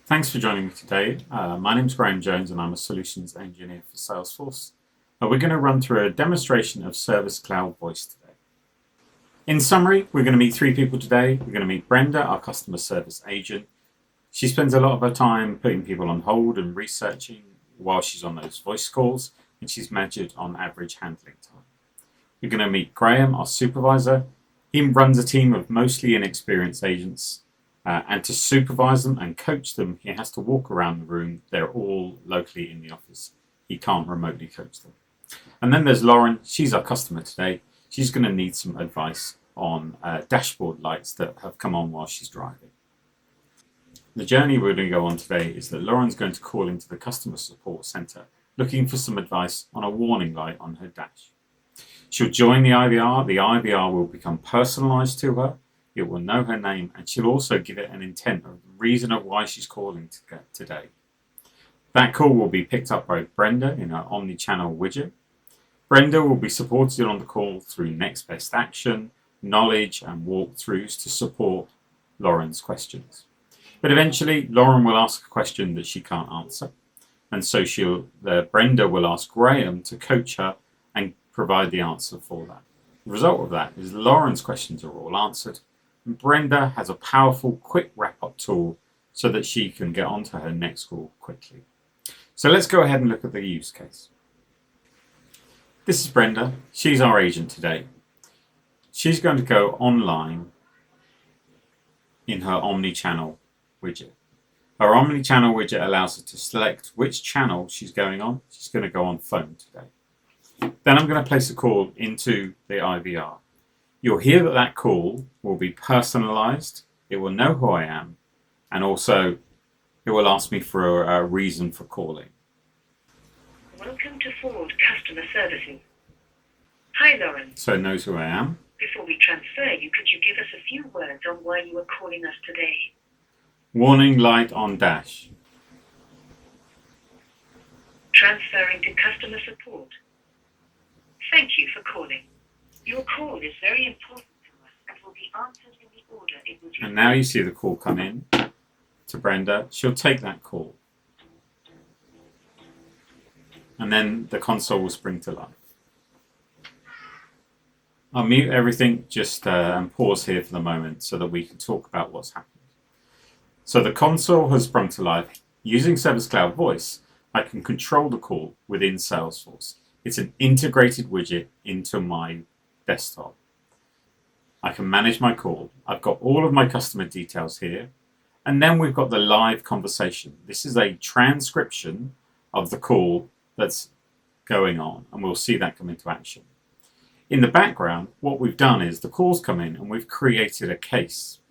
Thanks for joining me today. My name is Graham Jones and I'm a solutions engineer for Salesforce. We're going to run through a demonstration of Service Cloud Voice today. In summary, we're going to meet three people today. We're going to meet Brenda, our customer service agent. She spends a lot of her time putting people on hold and researching while she's on those voice calls, and she's measured on average handling time. We're going to meet Graham, our supervisor. He runs a team of mostly inexperienced agents. And to supervise them and coach them, he has to walk around the room. They're all locally in the office. He can't remotely coach them. And then there's Lauren. She's our customer today. She's going to need some advice on dashboard lights that have come on while she's driving. The journey we're going to go on today is that Lauren's going to call into the customer support center looking for some advice on a warning light on her dash. She'll join the IVR. The IVR will become personalized to her. It will know her name, and she'll also give it an intent of the reason of why she's calling today. That call will be picked up by Brenda in her omni-channel widget. Brenda will be supported on the call through next best action, knowledge, and walkthroughs to support Lauren's questions. But eventually, Lauren will ask a question that she can't answer, and so Brenda will ask Graham to coach her and provide the answer for that. The result of that is Lauren's questions are all answered. Brenda has a powerful quick wrap-up tool so that she can get onto her next call quickly. So let's go ahead and look at the use case. This is Brenda. She's our agent today. She's going to go online in her omni-channel widget. Her omni-channel widget allows her to select which channel she's going on. She's going to go on phone today. Then I'm going to place a call into the IVR. You'll hear that call will be personalized, it will know who I am, and also it will ask me for a reason for calling. Welcome to Ford Customer Services. Hi, Lauren. So it knows who I am. Before we transfer you, could you give us a few words on why you are calling us today? Warning light on dash. Transferring to customer support. Thank you for calling. Your call is very important to us and will be answered in the order it was received. And now you see the call come in to Brenda. She'll take that call. And then the console will spring to life. I'll mute everything and pause here for the moment so that we can talk about what's happened. So the console has sprung to life. Using Service Cloud Voice, I can control the call within Salesforce. It's an integrated widget into my desktop. I can manage my call. I've got all of my customer details here. And then we've got the live conversation. This is a transcription of the call that's going on, and we'll see that come into action. In the background, what we've done is the calls come in and we've created a case.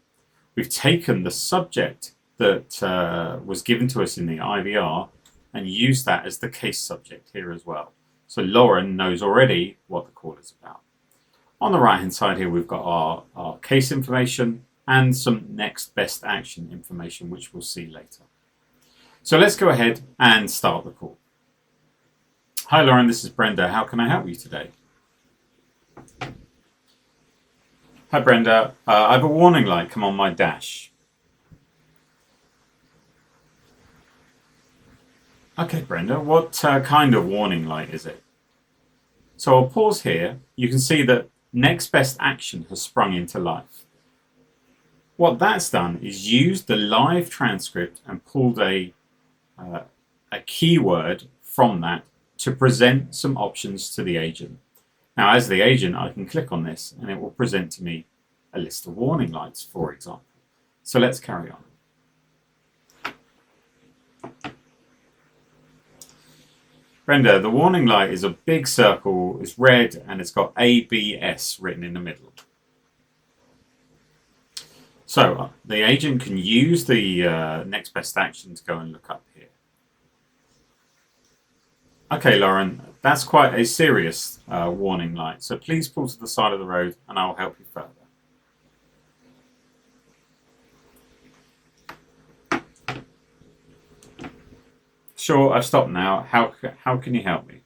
We've taken the subject that was given to us in the IVR and used that as the case subject here as well. So Lauren knows already what the call is about. On the right hand side here, we've got our case information and some next best action information, which we'll see later. So let's go ahead and start the call. Hi Lauren, this is Brenda. How can I help you today? Hi Brenda, I have a warning light come on my dash. Okay Brenda, what kind of warning light is it? So I'll pause here. You can see that next best action has sprung into life. What that's done is used the live transcript and pulled a keyword from that to present some options to the agent. Now, as the agent, I can click on this and it will present to me a list of warning lights, for example. So let's carry on. Brenda, the warning light is a big circle, it's red, and it's got ABS written in the middle. So the agent can use the next best action to go and look up here. Okay, Lauren, that's quite a serious warning light, so please pull to the side of the road and I'll help you further. Sure, I've stopped now. How can you help me?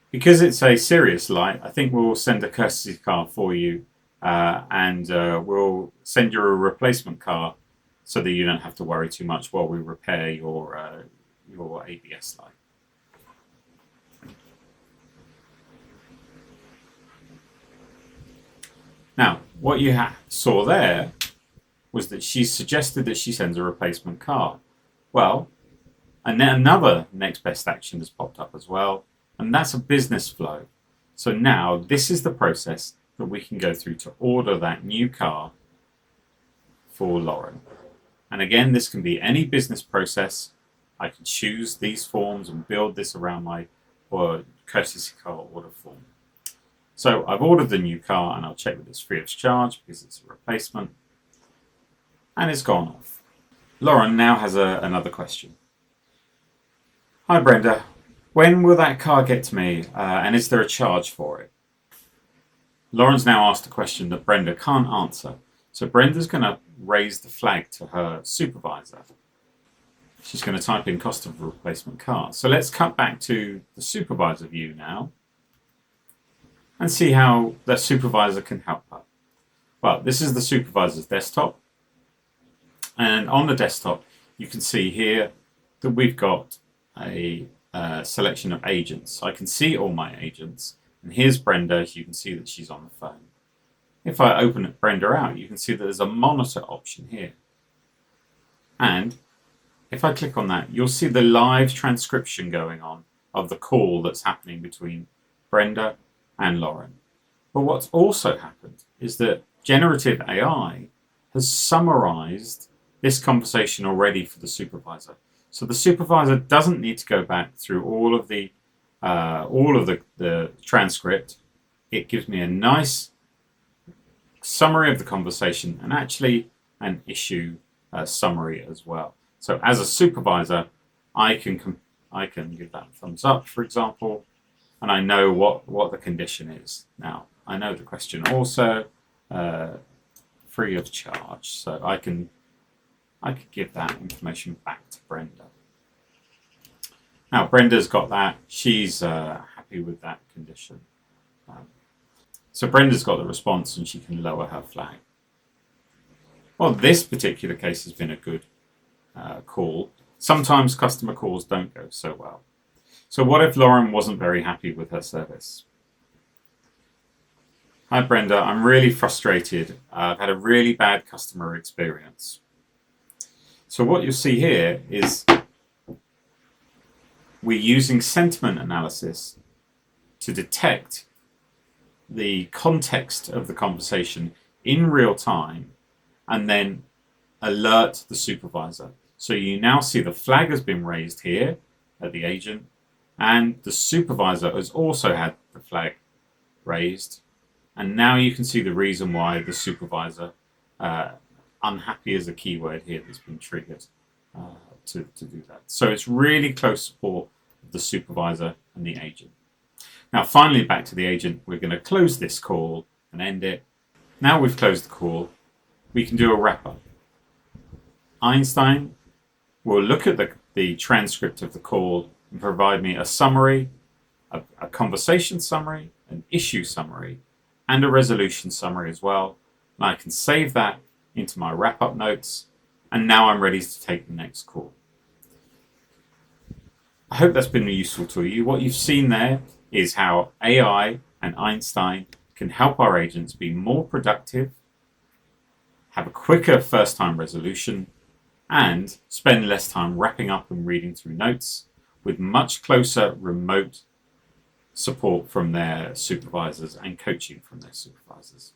Because it's a serious light, I think we'll send a courtesy car for you and we'll send you a replacement car so that you don't have to worry too much while we repair your ABS line. Now, what you saw there was that she suggested that she sends a replacement car. Well, and then another next best action has popped up as well, and that's a business flow. So now this is the process that we can go through to order that new car for Lauren. And again, this can be any business process. I can choose these forms and build this around my courtesy car order form. So I've ordered the new car, and I'll check that it's free of charge because it's a replacement. And it's gone off. Lauren now has another question. Hi Brenda, when will that car get to me, and is there a charge for it? Lauren's now asked a question that Brenda can't answer. So Brenda's going to raise the flag to her supervisor. She's going to type in cost of a replacement car. So let's cut back to the supervisor view now and see how the supervisor can help her. Well, this is the supervisor's desktop. And on the desktop, you can see here that we've got a selection of agents. I can see all my agents. And here's Brenda. You can see that she's on the phone. If I open Brenda out, you can see that there's a monitor option here. And if I click on that, you'll see the live transcription going on of the call that's happening between Brenda and Lauren. But what's also happened is that generative AI has summarized this conversation already for the supervisor. So the supervisor doesn't need to go back through all of the transcript. It gives me a nice summary of the conversation and actually an issue summary as well. So as a supervisor, I can give that a thumbs up, for example, and I know what the condition is. Now, I know the question also, free of charge, so I could give that information back to Brenda. Now, Brenda's got that. She's happy with that condition. So Brenda's got the response and she can lower her flag. Well, this particular case has been a good call. Sometimes customer calls don't go so well. So what if Lauren wasn't very happy with her service? Hi Brenda, I'm really frustrated. I've had a really bad customer experience. So what you'll see here is we're using sentiment analysis to detect the context of the conversation in real time and then alert the supervisor. So you now see the flag has been raised here at the agent, and the supervisor has also had the flag raised. And now you can see the reason why the supervisor, unhappy is a keyword here that's been triggered to do that. So it's really close support of the supervisor and the agent. Now, finally, back to the agent, we're going to close this call and end it. Now we've closed the call, we can do a wrap-up. Einstein will look at the transcript of the call and provide me a summary, a conversation summary, an issue summary, and a resolution summary as well. And I can save that into my wrap-up notes, and now I'm ready to take the next call. I hope that's been useful to you. What you've seen there is how AI and Einstein can help our agents be more productive, have a quicker first-time resolution, and spend less time wrapping up and reading through notes with much closer remote support from their supervisors and coaching from their supervisors.